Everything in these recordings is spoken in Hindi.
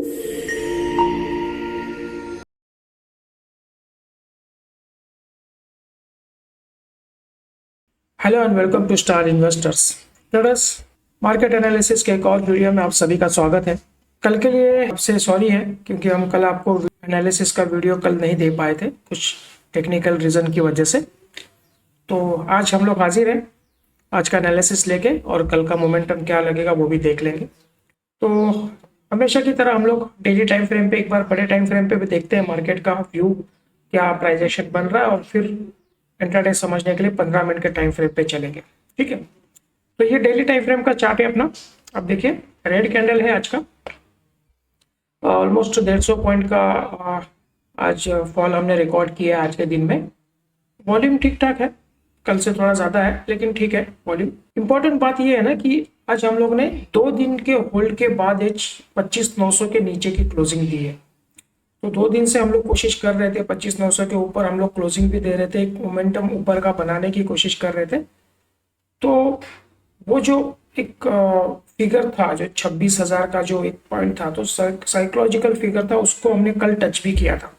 Hello and welcome to star investors traders. Market analysis के एक और वीडियो में आप सभी का स्वागत है। कल के लिए आपसे सॉरी है क्योंकि हम कल आपको एनालिसिस का वीडियो कल नहीं दे पाए थे, कुछ टेक्निकल रीज़न की वजह से। तो आज हम लोग हाजिर हैं आज का एनालिसिस लेके, और कल का मोमेंटम क्या लगेगा वो भी देख लेंगे। तो हमेशा की तरह हम लोग डेली टाइम फ्रेम पे एक बार बड़े टाइम फ्रेम पे भी देखते हैं मार्केट का व्यू, क्या प्राइस एक्शन बन रहा है, और फिर इंट्राडे समझने के लिए 15 मिनट के टाइम फ्रेम पे चलेंगे। ठीक है, तो ये डेली टाइम फ्रेम का चार्ट है अपना। अब देखिए, रेड कैंडल है आज का, ऑलमोस्ट 150 पॉइंट का आज फॉल हमने रिकॉर्ड किया है आज के दिन में। वॉल्यूम ठीक ठाक है, कल से थोड़ा ज़्यादा है लेकिन ठीक है वॉल्यूम। इंपॉर्टेंट बात ये है ना कि आज हम लोग ने 2 दिन के होल्ड के बाद 25,900 के नीचे की क्लोजिंग दी है। तो 2 दिन से हम लोग कोशिश कर रहे थे 25,900 के ऊपर, हम लोग क्लोजिंग भी दे रहे थे, एक मोमेंटम ऊपर का बनाने की कोशिश कर रहे थे। तो वो जो एक फिगर था, जो 26,000 का जो एक पॉइंट था, तो साइकोलॉजिकल फिगर था, उसको हमने कल टच भी किया था।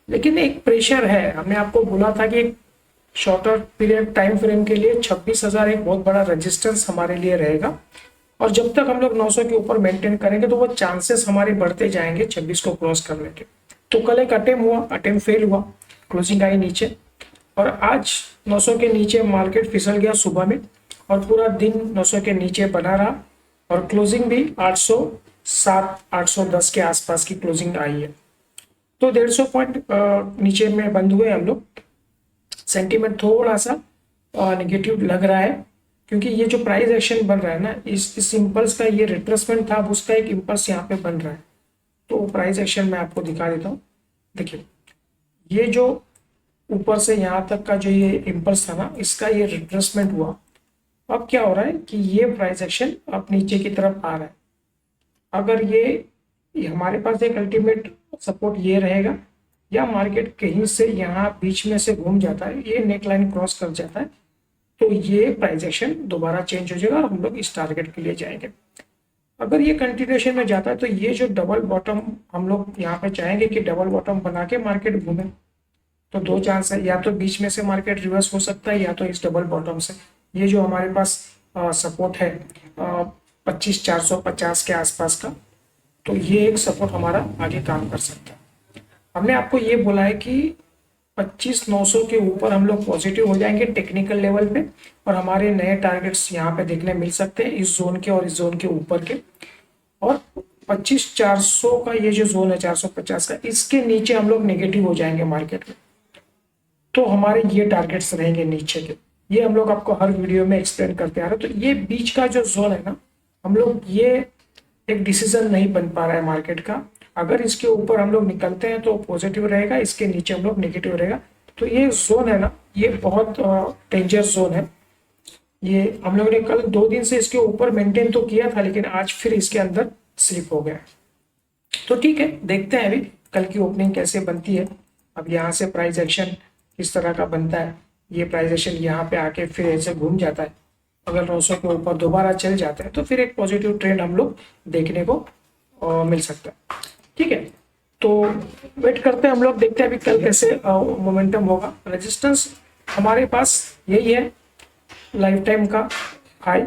लेकिन एक प्रेशर है, हमने आपको बोला था कि एक शॉर्टर पीरियड टाइम फ्रेम के लिए 26,000 एक बहुत बड़ा रेजिस्टेंस हमारे लिए रहेगा, और जब तक हम लोग 900 के ऊपर मेंटेन करेंगे तो वो चांसेस हमारे बढ़ते जाएंगे 26 को क्रॉस करने के। तो कल एक अटेम्प्ट फेल हुआ, क्लोजिंग आई नीचे, और आज 900 के नीचे मार्केट फिसल गया सुबह में, और पूरा दिन 900 के नीचे बना रहा, और क्लोजिंग भी 807 810 के आसपास की क्लोजिंग आई है। तो 150 पॉइंट नीचे में बंद हुए हम लोग। सेंटीमेंट थोड़ा सा नेगेटिव लग रहा है, क्योंकि ये जो प्राइस एक्शन बन रहा है ना, इस इम्पल्स का ये रिट्रेसमेंट था, उसका एक इम्पल्स यहाँ पे बन रहा है। तो प्राइस एक्शन मैं आपको दिखा देता हूँ। देखिए, ये जो ऊपर से यहाँ तक का जो ये इम्पल्स था ना, इसका ये रिट्रेसमेंट हुआ। अब क्या हो रहा है कि ये प्राइस एक्शन अब नीचे की तरफ आ रहा है। अगर ये हमारे पास एक अल्टीमेट सपोर्ट ये रहेगा, या मार्केट कहीं से यहाँ बीच में से घूम जाता है, ये नेक लाइन क्रॉस कर जाता है, तो ये प्राइस एक्शन दोबारा चेंज हो जाएगा और हम लोग इस टारगेट के लिए जाएंगे। अगर ये कंटिन्यूएशन में जाता है तो ये जो डबल बॉटम हम लोग यहाँ पे चाहेंगे कि डबल बॉटम बना के मार्केट घूमे। तो 2 चांस है, या तो बीच में से मार्केट रिवर्स हो सकता है, या तो इस डबल बॉटम से। ये जो हमारे पास सपोर्ट है 25,450 के आसपास का, तो ये एक सपोर्ट हमारा आगे काम कर सकता है। हमने आपको ये बोला है कि 25,900 के ऊपर हम लोग पॉजिटिव हो जाएंगे टेक्निकल लेवल पे, और हमारे नए टारगेट्स यहाँ पे देखने मिल सकते हैं, इस जोन के और इस जोन के ऊपर के। और 25,400 का ये जो जोन है 450 का, इसके नीचे हम लोग नेगेटिव हो जाएंगे मार्केट में, तो हमारे ये टारगेट्स रहेंगे नीचे के। ये हम लोग आपको हर वीडियो में एक्सप्लेन करते आ रहे हैं। तो ये बीच का जो जोन है ना, हम लोग ये एक डिसीजन नहीं बन पा रहा है मार्केट का। अगर इसके ऊपर हम लोग निकलते हैं तो पॉजिटिव रहेगा, इसके नीचे हम लोग नेगेटिव रहेगा। तो ये जोन है ना, ये बहुत डेंजर जोन है। ये हम लोग ने कल 2 दिन से इसके ऊपर मेंटेन तो किया था, लेकिन आज फिर इसके अंदर स्लिप हो गया। तो ठीक है, देखते हैं अभी कल की ओपनिंग कैसे बनती है। अब यहाँ से प्राइस एक्शन किस तरह का बनता है। ये प्राइस एक्शन यहाँ पे आके फिर ऐसे घूम जाता है, अगर 900 के ऊपर दोबारा चल जाता है तो फिर एक पॉजिटिव ट्रेंड हम लोग देखने को मिल सकता है। ठीक है, तो वेट करते हैं हम लोग, देखते हैं अभी कल कैसे मोमेंटम होगा। रेजिस्टेंस हमारे पास यही है, लाइफ टाइम का हाई,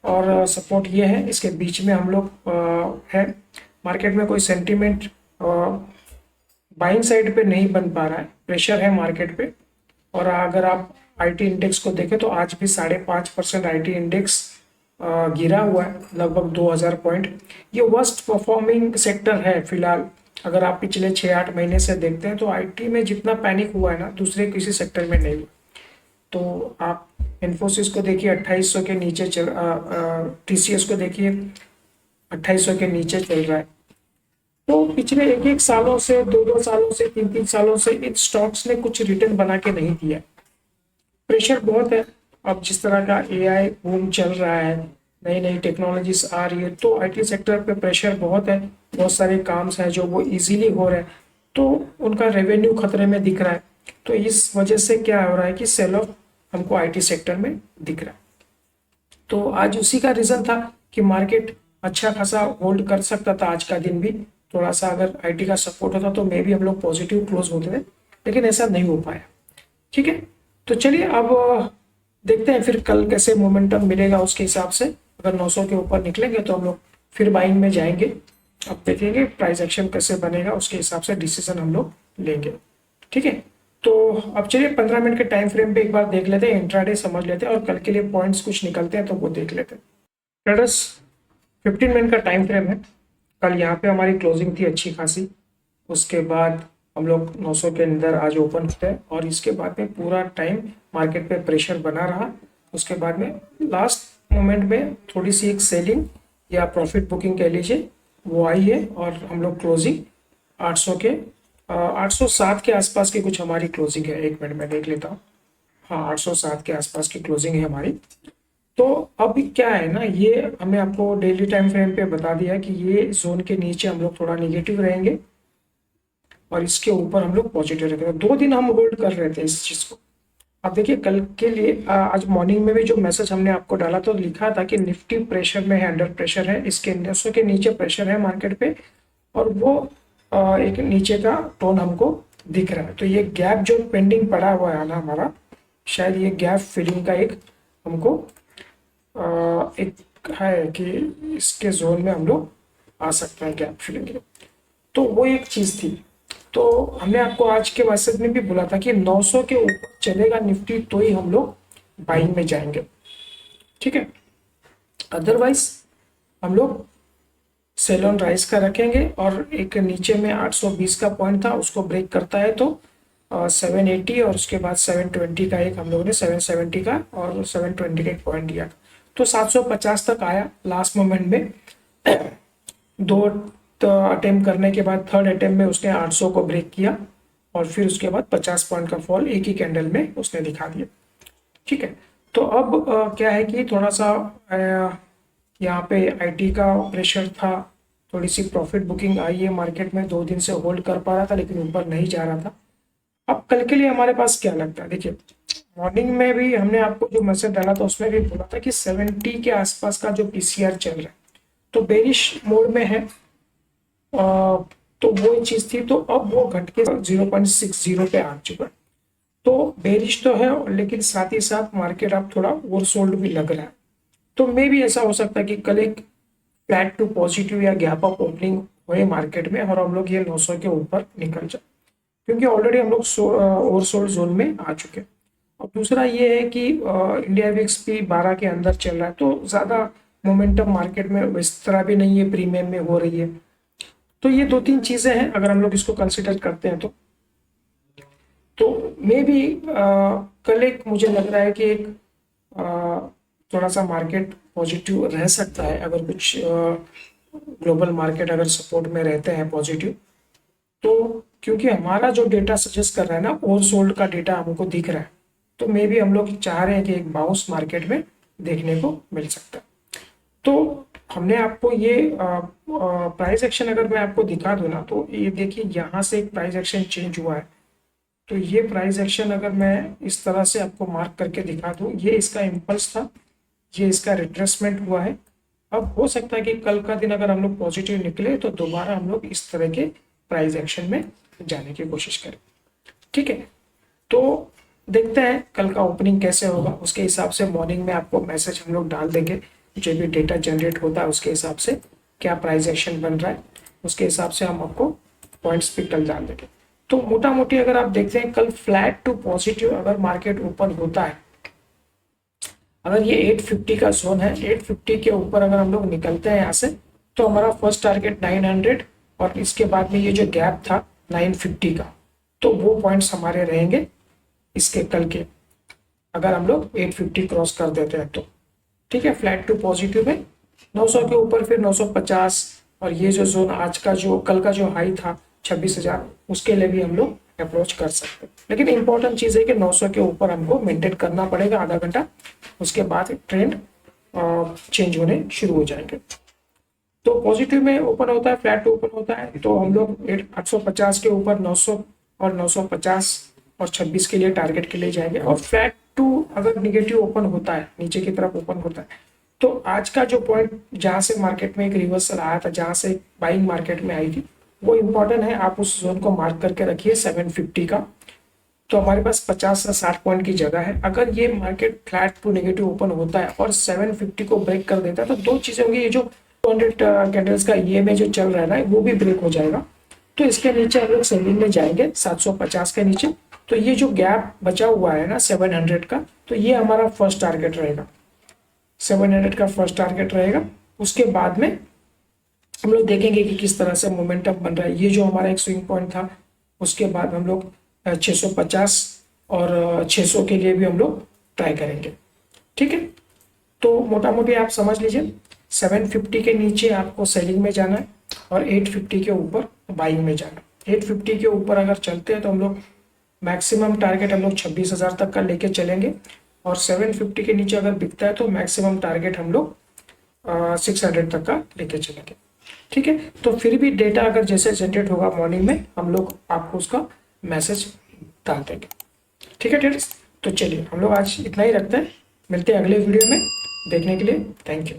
और सपोर्ट ये है, इसके बीच में हम लोग है। मार्केट में कोई सेंटीमेंट बाइंग साइड पे नहीं बन पा रहा है, प्रेशर है मार्केट पे। और अगर आप आईटी इंडेक्स को देखें तो आज भी 5.5% आईटी इंडेक्स गिरा हुआ है, लगभग 2000 पॉइंट। ये वर्स्ट परफॉर्मिंग सेक्टर है फिलहाल। अगर आप पिछले 6-8 महीने से देखते हैं तो आईटी में जितना पैनिक हुआ है ना, दूसरे किसी सेक्टर में नहीं हुआ। तो आप इन्फोसिस को देखिए 2800 के नीचे चल, टीसीएस को देखिए 2800 के नीचे चल रहा है। तो पिछले 1-1 सालों से, 2-2 सालों से, 3-3 सालों से इन स्टॉक्स ने कुछ रिटर्न बना के नहीं दिया। प्रेशर बहुत है। अब जिस तरह का एआई बूम चल रहा है, नई नई टेक्नोलॉजीज आ रही है, तो आईटी सेक्टर पे प्रेशर बहुत है। बहुत सारे काम्स हैं जो वो इजीली हो रहे हैं, तो उनका रेवेन्यू खतरे में दिख रहा है। तो इस वजह से क्या हो रहा है कि सेल ऑफ हमको आईटी सेक्टर में दिख रहा है। तो आज उसी का रीजन था कि मार्केट अच्छा खासा होल्ड कर सकता था आज का दिन भी, थोड़ा सा अगर आईटी का सपोर्ट होता तो मे भी हम लोग पॉजिटिव क्लोज होते थे, लेकिन ऐसा नहीं हो पाया। ठीक है, तो चलिए अब देखते हैं फिर कल कैसे मोमेंटम मिलेगा, उसके हिसाब से अगर 900 के ऊपर निकलेंगे तो हम लोग फिर बाइंग में जाएंगे। अब देखेंगे प्राइस एक्शन कैसे बनेगा, उसके हिसाब से डिसीजन हम लोग लेंगे। ठीक है, तो अब चलिए 15 मिनट के टाइम फ्रेम पे एक बार देख लेते हैं, इंट्राडे समझ लेते हैं और कल के लिए पॉइंट्स कुछ निकलते हैं तो वो देख लेते हैं। ट्रेडर्स 15 मिनट का टाइम फ्रेम है। कल यहाँ पे हमारी क्लोजिंग थी अच्छी खासी, उसके बाद हम लोग 900 के अंदर आज ओपन होते हैं और इसके बाद में पूरा टाइम मार्केट पे प्रेशर बना रहा। उसके बाद में लास्ट मोमेंट में थोड़ी सी एक सेलिंग या प्रॉफिट बुकिंग कह लीजिए वो आई है और हम लोग क्लोजिंग 800 के 807 के आसपास की कुछ हमारी क्लोजिंग है। एक मिनट में देख लेता हूँ। हाँ, 807 के आसपास की क्लोजिंग है हमारी। तो अब क्या है ना, ये हमें आपको डेली टाइम फ्रेम पे बता दिया है कि ये जोन के नीचे हम लोग थोड़ा निगेटिव रहेंगे और इसके ऊपर हम लोग पॉजिटिव रहेंगे। 2 दिन हम होल्ड कर रहे थे इस चीज को। अब देखिए कल के लिए आज मॉर्निंग में भी जो मैसेज हमने आपको डाला तो लिखा था कि निफ्टी प्रेशर में है, अंडर प्रेशर है, इसके 900 के नीचे प्रेशर है मार्केट पे और वो एक नीचे का टोन हमको दिख रहा है। तो ये गैप जो पेंडिंग पड़ा हुआ है ना हमारा, शायद ये गैप फिलिंग का एक हमको एक है कि इसके जोन में हम लोग आ सकते हैं गैप फिलिंग के। तो वो एक चीज थी। तो हमने आपको आज के मैसेज में भी बोला था कि 900 के ऊपर चलेगा निफ्टी तो ही हम लोग बाइंग में जाएंगे। ठीक है, अदरवाइज हम लोग सेल ऑन राइज का रखेंगे और एक नीचे में 820 का पॉइंट था, उसको ब्रेक करता है तो 780 और उसके बाद 720 का एक हम लोगों ने 770 का और 720 का एक पॉइंट दिया। तो 750 तक आया लास्ट मोमेंट में। 2 अटेम्प्ट करने के बाद थर्ड अटेम्प्ट में उसने 800 को ब्रेक किया और फिर उसके बाद 50 पॉइंट का फॉल एक ही कैंडल में उसने दिखा दिया। ठीक है, तो अब क्या है कि थोड़ा सा यहाँ पे आईटी का प्रेशर था, थोड़ी सी प्रॉफिट बुकिंग आई है मार्केट में, 2 दिन से होल्ड कर पा रहा था लेकिन ऊपर नहीं जा रहा था। अब कल के लिए हमारे पास क्या लगता है, देखिए मॉर्निंग में भी हमने आपको जो मैसेज डाला था उसमें भी बोला था कि 70 के आसपास का जो पीसीआर चल रहा है तो बेरिश मोड में है। तो वो चीज थी, तो अब वो घट के 0.60 पे आ चुका है। तो बेरिश तो है लेकिन साथ ही साथ मार्केट अब थोड़ा ओवरसोल्ड भी लग रहा है। तो मे भी ऐसा हो सकता है कि कल एक फ्लैट टू पॉजिटिव या गैप अप ओपनिंग हुए मार्केट में और हम लोग ये 900 के ऊपर निकल जाए, क्योंकि ऑलरेडी हम लोग ओवरसोल्ड जोन में आ चुके हैं। और दूसरा ये है कि इंडिया विक्स भी 12 के अंदर चल रहा है तो ज़्यादा मोमेंटम मार्केट में इस तरह भी नहीं है, प्रीमियम में हो रही है। तो ये 2-3 चीज़ें हैं अगर हम लोग इसको कंसिडर करते हैं तो मे भी कल एक मुझे लग रहा है कि एक थोड़ा सा मार्केट पॉजिटिव रह सकता है अगर कुछ ग्लोबल मार्केट अगर सपोर्ट में रहते हैं पॉजिटिव। तो क्योंकि हमारा जो डेटा सजेस्ट कर रहा है ना, ओवरसोल्ड का डेटा हमको दिख रहा है, तो मे भी हम लोग चाह रहे हैं कि एक बाउंस मार्केट में देखने को मिल सकता है। तो हमने आपको ये प्राइस एक्शन अगर मैं आपको दिखा दूं ना, तो ये देखिए यहाँ से एक प्राइस एक्शन चेंज हुआ है। तो ये प्राइस एक्शन अगर मैं इस तरह से आपको मार्क करके दिखा दूं, ये इसका इम्पल्स था, ये इसका रिट्रेसमेंट हुआ है। अब हो सकता है कि कल का दिन अगर हम लोग पॉजिटिव निकले तो दोबारा हम लोग इस तरह के प्राइस एक्शन में जाने की कोशिश करें। ठीक है, तो देखते हैं कल का ओपनिंग कैसे होगा, उसके हिसाब से मॉर्निंग में आपको मैसेज हम लोग डाल देंगे। जो भी डेटा जनरेट होता है उसके हिसाब से क्या प्राइस एक्शन बन रहा है, उसके हिसाब से हम आपको पॉइंट्स भी कल डाल देंगे। तो मोटा मोटी अगर आप देखते हैं कल फ्लैट टू पॉजिटिव अगर मार्केट ओपन होता है, अगर ये 850 का जोन है, 850 के ऊपर अगर हम लोग निकलते हैं यहाँ से तो हमारा फर्स्ट टारगेट 900 और इसके बाद में ये जो गैप था 950 का, तो वो पॉइंट्स हमारे रहेंगे इसके कल के, अगर हम लोग 850 क्रॉस कर देते हैं तो। ठीक है, फ्लैट टू पॉजिटिव में 900 के ऊपर फिर 950 और ये जो जोन आज का जो कल का जो हाई था 26,000, उसके लिए भी हम लोग अप्रोच कर सकते हैं। लेकिन इंपॉर्टेंट चीज़ है कि 900 के ऊपर हमको मेंटेन करना पड़ेगा आधा घंटा, उसके बाद ट्रेंड चेंज होने शुरू हो जाएंगे। तो पॉजिटिव में ओपन होता है, फ्लैट ओपन होता है, तो हम लोग 850 के ऊपर 900 और 950 और 26 के लिए टारगेट के लिए जाएंगे। और फ्लैट टू अगर निगेटिव ओपन होता है, नीचे की तरफ ओपन होता है, तो आज का जो पॉइंट जहां से मार्केट में एक रिवर्सल आया था, जहां से बाइंग मार्केट में आई थी, वो इम्पोर्टेंट है, आप उस जोन को मार्क करके रखिए 750 का। तो हमारे पास 50 से 60 पॉइंट की जगह है। अगर ये market flat to negative open होता है और 750 को ब्रेक कर देता है तो दो चीज़ें होंगी, ये जो 200 कैंडल्स का EMA जो चल रहा है ना वो भी ब्रेक हो जाएगा। तो इसके नीचे हम लोग सेलिंग में जाएंगे 750 के नीचे। तो ये जो गैप बचा हुआ है ना 700 का, तो ये हमारा फर्स्ट टारगेट रहेगा, 700 का फर्स्ट टारगेट रहेगा। उसके बाद में हम लोग देखेंगे कि किस तरह से मोमेंटम बन रहा है। ये जो हमारा एक स्विंग पॉइंट था, उसके बाद हम लोग 650 और 600 के लिए भी हम लोग ट्राई करेंगे। ठीक है, तो मोटा मोटी आप समझ लीजिए 750 के नीचे आपको सेलिंग में जाना है और 850 के ऊपर बाइंग में जाना है। 850 के ऊपर अगर चलते हैं तो हम लोग मैक्सिमम टारगेट हम लोग 26,000 तक का लेके चलेंगे, और 750 के नीचे अगर बिकता है तो मैक्सिमम टारगेट हम लोग 600 तक का लेके चलेंगे। ठीक है, तो फिर भी डेटा अगर जैसे जनरेट होगा मॉर्निंग में हम लोग आपको उसका मैसेज डाल देंगे। ठीक है ट्रेडर्स, तो चलिए हम लोग आज इतना ही रखते हैं, मिलते हैं अगले वीडियो में। देखने के लिए थैंक यू।